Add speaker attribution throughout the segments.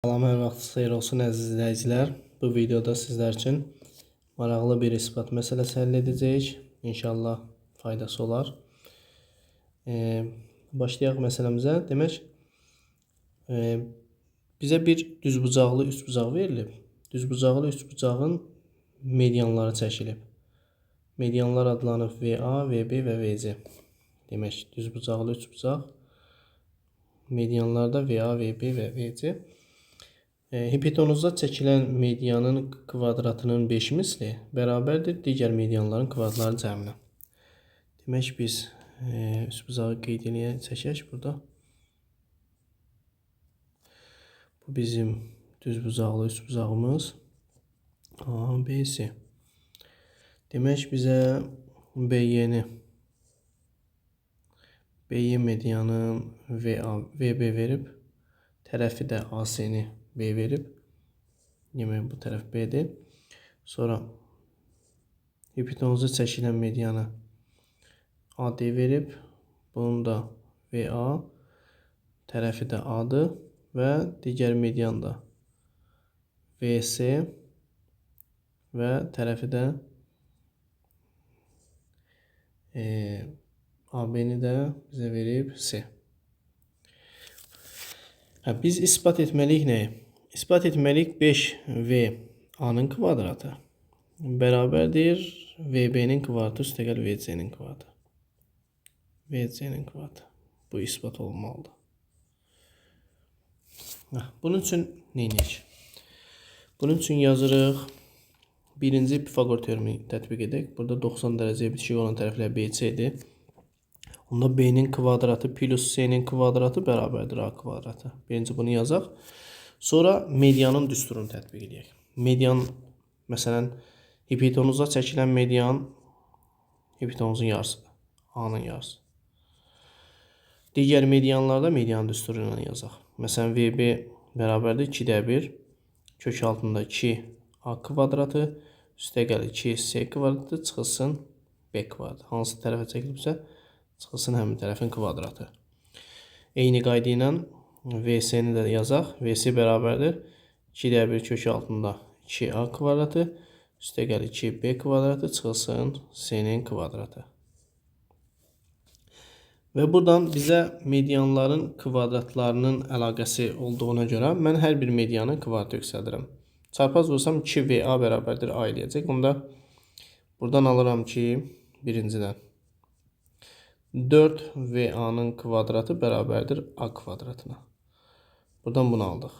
Speaker 1: Salam, hər vaxtınız xeyir olsun əziz izləyicilər. Bu videoda sizlər üçün maraqlı bir isbat məsələsi həll edəcəyik. İnşallah faydası olar. Başlayaq məsələmizə. Demək, bizə bir düzbucaqlı üçbucaq verilib. Düzbucaqlı üçbucağın medianları çəkilib. Medianlar adlanıb VA, VB və VC. Demək, düzbucaqlı üçbucaq. Medianlarda VA, VB və VC. Hipotenuzda çəkilən medianın kvadratının 5 misli bərabərdir digər medianların kvadratları cəminə. Demək, biz üçbucağı qeyd edək, çəkək burada. Bu bizim düzbucaqlı üçbucağımız ABC. Demək, bizə BY-ni, BY medianın VB verib, tərəfi də AC-ni B verib. Demək, bu tərəf B'dir. Sonra hipotenuza çəkilən medianı AD verib. Bunun da VA, tərəfi də A'dır və digər median da VC və tərəfi də AB-ni də bizə verib C. Biz ispat etməliyik nəyi? İspat etməliyik 5V A-nın kvadratı bərabərdir VB-nin kvadratı üstəgəl VC-nin kvadratı. VC-nin kvadratı. Bu ispat olmalıdır. Bunun üçün nə edək? Bunun üçün yazırıq. Birinci Pifagor teoremi tətbiq edək. Burada 90 dərəcəyə bitişik olan tərəflər BC-dir. Onda B-nin kvadratı plus C-nin kvadratı bərabərdir A kvadratı. Birinci bunu yazaq. Sonra medianın düsturunu tətbiq edək. Median, məsələn, hipotenuza çəkilən median hipotenuzun yarısıdır. A-nın yarısı. Digər medianlarda medianın düsturu ilə yazaq. Məsələn, VB bərabərdir 2-1 kök altında 2A kvadratı üstəgəl 2C kvadratı çıxılsın B kvadratı. Hansı tərəfə çəkilibsə çıxılsın həmin tərəfin kvadratı. Eyni qayda ilə VC-ni də yazaq. VC bərabərdir 2-1 kök altında 2A kvadratı üstəgəl 2B kvadratı çıxılsın C-nin kvadratı. Və buradan bizə medianların kvadratlarının əlaqəsi olduğuna görə mən hər bir medianın kvadratı yüksəldirəm. Çarpaz vursam 2VA bərabərdir A eləyəcək. Onda buradan alıram ki, birincidən 4VA-nın kvadratı bərabərdir A kvadratına. Buradan bunu aldıq.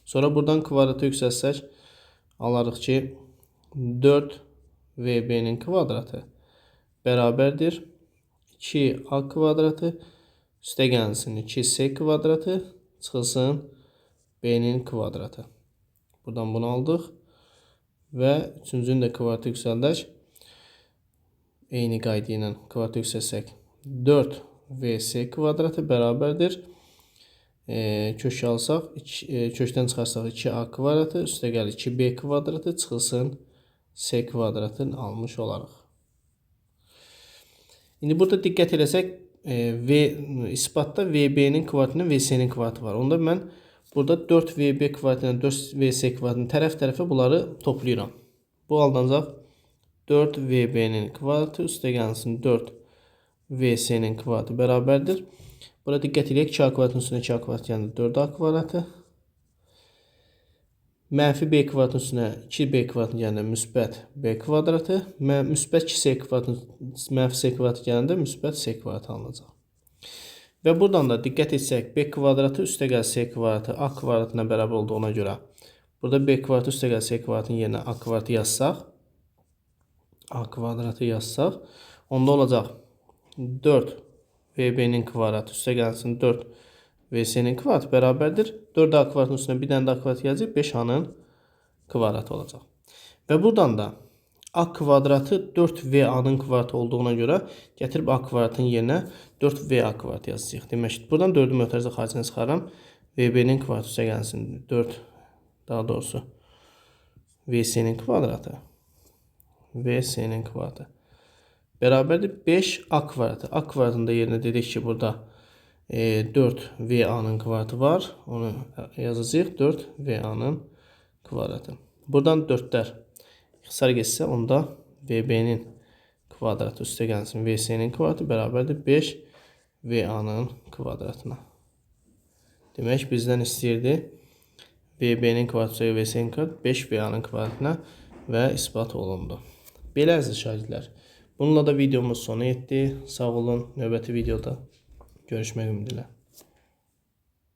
Speaker 1: Sonra buradan kvadratı yüksəlsək, alarıq ki, 4VB-nin kvadratı bərabərdir 2A kvadratı üstəgəlsin 2C kvadratı çıxılsın B-nin kvadratı. Buradan bunu aldıq və üçüncünün də kvadratı yüksəldək. Eyni qayda ilə kvadratı yüksəlsək 4VC kvadratı bərabərdir. Kök alsaq, kökdən çıxarsaq 2A kvadratı üstəgəl 2B kvadratı çıxılsın C kvadratını almış olarıq. İndi burada diqqət eləsək, isbatda VB-nin kvadratı ilə VC-nin kvadratı var. Onda mən burada 4VB kvadratı ilə 4VC kvadratını tərəf-tərəfə bunları toplayıram. Bu aldanacaq 4VB-nin kvadratı üstəgəlsin 4VC-nin kvadratı bərabərdir. Burada diqqət edək, 2A kvadratının üstünə 2A kvadratı gəlir 4A kvadratı. Mənfi B kvadratının üstünə 2B kvadratı gələndə müsbət B kvadratı. Müsbət 2C kvadratının mənfi C kvadratı gələndə müsbət C kvadratı alınacaq. Və buradan da diqqət etsək, B kvadratı üstəgəl C kvadratı A kvadratına bərabər olduğuna görə burada B kvadratı üstəgəl C kvadratının yerinə A kvadratı yazsaq, A kvadratı yazsaq, onda olacaq 4VB-nin kvadratı üstəgəlsin 4VC-nin kvadratı bərabərdir. 4A kvadratının üstünə bir dənə də A kvadratı yazıb 5A-nın kvadratı olacaq. Və buradan da A kvadratı 4VA-nın kvadratı olduğuna görə gətirib A kvadratının yerinə 4VA kvadratı yazacaq. Demək ki, buradan 4-ü mötərizə xaricində çıxaram. VB-nin kvadratı üstəgəlsin 4, daha doğrusu VC-nin kvadratı. VC-nin kvadratı bərabərdir 5A kvadratı. A kvadratında yerinə dedik ki, burada 4 VA-nın kvadratı var. Onu yazacağıq. 4 VA-nın kvadratı. Buradan 4'lər ixtisar getsə, onda VB-nin kvadratı üstə gəlsin. VC-nin kvadratı bərabərdir 5 VA-nın kvadratına. Demək, bizdən istəyirdi VB-nin kvadratı VC-nin kvadratı 5 VA-nın kvadratına və isbat olundu. Belə əziz şagirdlər, bununla da videomuz sona yetdi. Sağ olun, növbəti videoda görüşmək ümidi ilə.